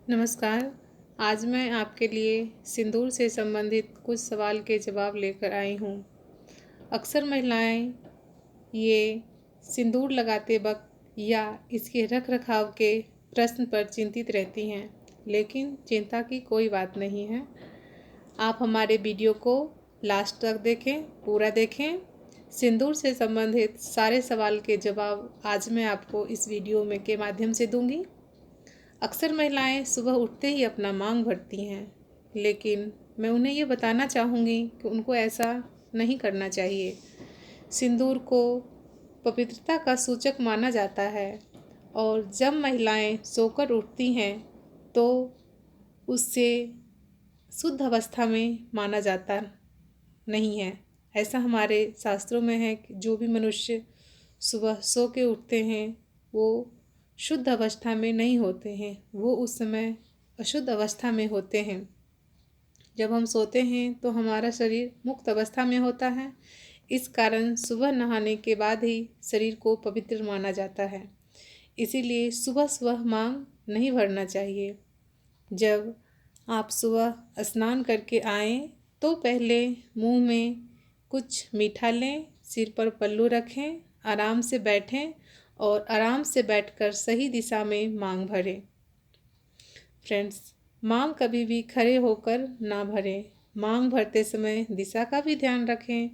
नमस्कार। आज मैं आपके लिए सिंदूर से संबंधित कुछ सवाल के जवाब लेकर आई हूँ। अक्सर महिलाएं ये सिंदूर लगाते वक्त या इसके रख-रखाव के प्रश्न पर चिंतित रहती हैं, लेकिन चिंता की कोई बात नहीं है। आप हमारे वीडियो को लास्ट तक देखें, पूरा देखें। सिंदूर से संबंधित सारे सवाल के जवाब आज मैं आपको इस वीडियो में के माध्यम से दूंगी। अक्सर महिलाएं सुबह उठते ही अपना मांग भरती हैं, लेकिन मैं उन्हें ये बताना चाहूँगी कि उनको ऐसा नहीं करना चाहिए। सिंदूर को पवित्रता का सूचक माना जाता है और जब महिलाएं सोकर उठती हैं तो उससे शुद्ध अवस्था में माना जाता नहीं है। ऐसा हमारे शास्त्रों में है कि जो भी मनुष्य सुबह सो के उठते हैं वो शुद्ध अवस्था में नहीं होते हैं, वो उस समय अशुद्ध अवस्था में होते हैं। जब हम सोते हैं तो हमारा शरीर मुक्त अवस्था में होता है। इस कारण सुबह नहाने के बाद ही शरीर को पवित्र माना जाता है। इसीलिए सुबह सुबह मांग नहीं भरना चाहिए। जब आप सुबह स्नान करके आएँ तो पहले मुंह में कुछ मीठा लें, सिर पर पल्लू रखें, आराम से बैठें और आराम से बैठकर सही दिशा में मांग भरें। फ्रेंड्स, मांग कभी भी खड़े होकर ना भरें। मांग भरते समय दिशा का भी ध्यान रखें।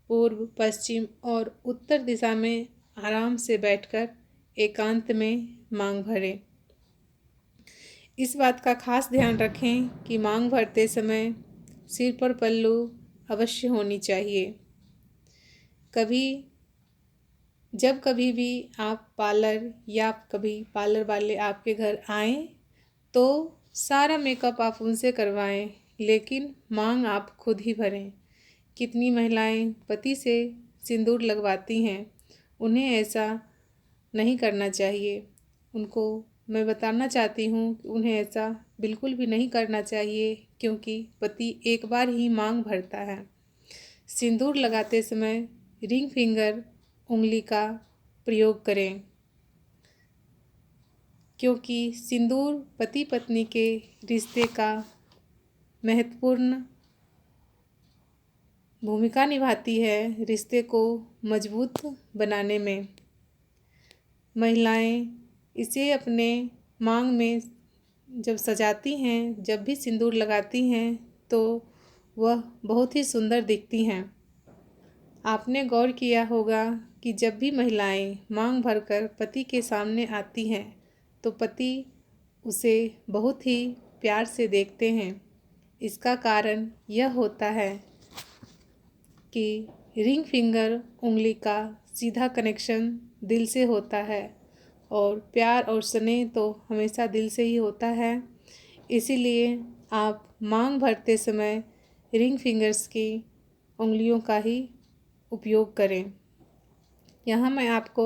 पूर्व, पश्चिम और उत्तर दिशा में आराम से बैठकर एकांत में मांग भरें। इस बात का खास ध्यान रखें कि मांग भरते समय सिर पर पल्लू अवश्य होनी चाहिए। जब कभी भी आप पार्लर या कभी पार्लर वाले आपके घर आएँ तो सारा मेकअप आप उनसे करवाएं, लेकिन मांग आप खुद ही भरें। कितनी महिलाएं पति से सिंदूर लगवाती हैं, उन्हें ऐसा नहीं करना चाहिए। उनको मैं बताना चाहती हूँ कि उन्हें ऐसा बिल्कुल भी नहीं करना चाहिए, क्योंकि पति एक बार ही मांग भरता है। सिंदूर लगाते समय रिंग फिंगर उंगली का प्रयोग करें, क्योंकि सिंदूर पति पत्नी के रिश्ते का महत्वपूर्ण भूमिका निभाती है रिश्ते को मजबूत बनाने में। महिलाएं इसे अपने मांग में जब सजाती हैं, जब भी सिंदूर लगाती हैं तो वह बहुत ही सुंदर दिखती हैं। आपने गौर किया होगा कि जब भी महिलाएं मांग भरकर पति के सामने आती हैं तो पति उसे बहुत ही प्यार से देखते हैं। इसका कारण यह होता है कि रिंग फिंगर उंगली का सीधा कनेक्शन दिल से होता है और प्यार और स्नेह तो हमेशा दिल से ही होता है। इसीलिए आप मांग भरते समय रिंग फिंगर्स की उंगलियों का ही उपयोग करें। यहाँ मैं आपको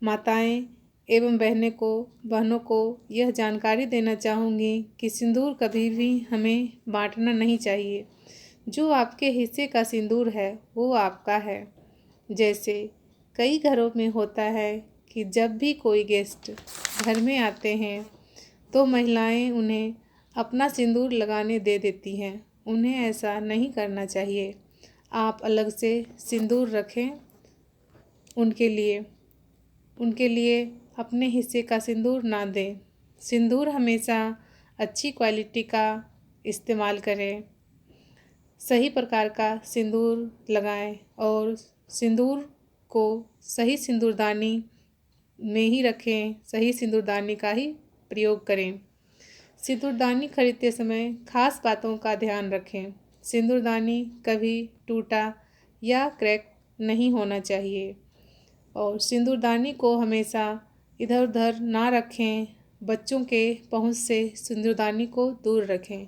माताएं एवं बहनों को यह जानकारी देना चाहूँगी कि सिंदूर कभी भी हमें बांटना नहीं चाहिए। जो आपके हिस्से का सिंदूर है वो आपका है। जैसे कई घरों में होता है कि जब भी कोई गेस्ट घर में आते हैं तो महिलाएं उन्हें अपना सिंदूर लगाने दे देती हैं। उन्हें ऐसा नहीं करना चाहिए। आप अलग से सिंदूर रखें उनके लिए अपने हिस्से का सिंदूर ना दें। सिंदूर हमेशा अच्छी क्वालिटी का इस्तेमाल करें। सही प्रकार का सिंदूर लगाएं और सिंदूर को सही सिंदूरदानी में ही रखें। सही सिंदूरदानी का ही प्रयोग करें। सिंदूरदानी खरीदते समय खास बातों का ध्यान रखें। सिंदूरदानी कभी टूटा या क्रैक नहीं होना चाहिए और सिंदूरदानी को हमेशा इधर उधर ना रखें। बच्चों के पहुंच से सिंदूरदानी को दूर रखें।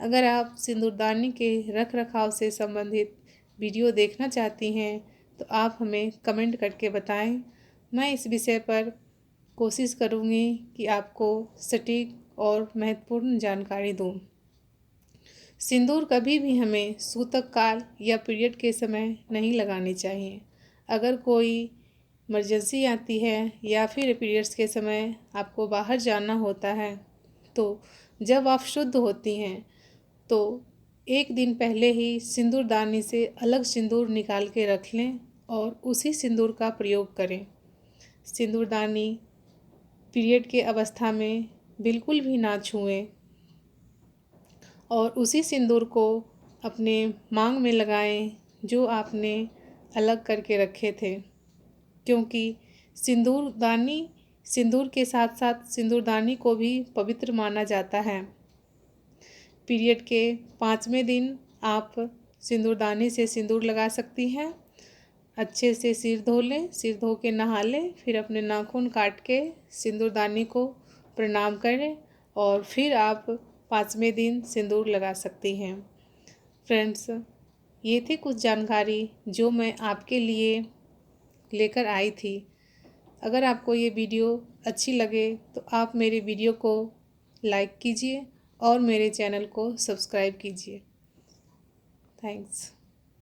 अगर आप सिंदूरदानी के रख रखाव से संबंधित वीडियो देखना चाहती हैं तो आप हमें कमेंट करके बताएं। मैं इस विषय पर कोशिश करूंगी कि आपको सटीक और महत्वपूर्ण जानकारी दूं। सिंदूर कभी भी हमें सूतक काल या पीरियड के समय नहीं लगानी चाहिए। अगर कोई इमरजेंसी आती है या फिर पीरियड्स के समय आपको बाहर जाना होता है तो जब आप शुद्ध होती हैं तो एक दिन पहले ही सिंदूरदानी से अलग सिंदूर निकाल के रख लें और उसी सिंदूर का प्रयोग करें। सिंदूरदानी पीरियड के अवस्था में बिल्कुल भी ना छुएं और उसी सिंदूर को अपने मांग में लगाएं जो आपने अलग करके रखे थे, क्योंकि सिंदूरदानी सिंदूर के साथ साथ सिंदूरदानी को भी पवित्र माना जाता है। पीरियड के 5वें दिन आप सिंदूरदानी से सिंदूर लगा सकती हैं। अच्छे से सिर धो लें, सिर धो के नहा लें, फिर अपने नाखून काट के सिंदूरदानी को प्रणाम करें और फिर आप 5वें दिन सिंदूर लगा सकती हैं। फ्रेंड्स, ये थी कुछ जानकारी जो मैं आपके लिए लेकर आई थी। अगर आपको ये वीडियो अच्छी लगे तो आप मेरे वीडियो को लाइक कीजिए और मेरे चैनल को सब्सक्राइब कीजिए। थैंक्स।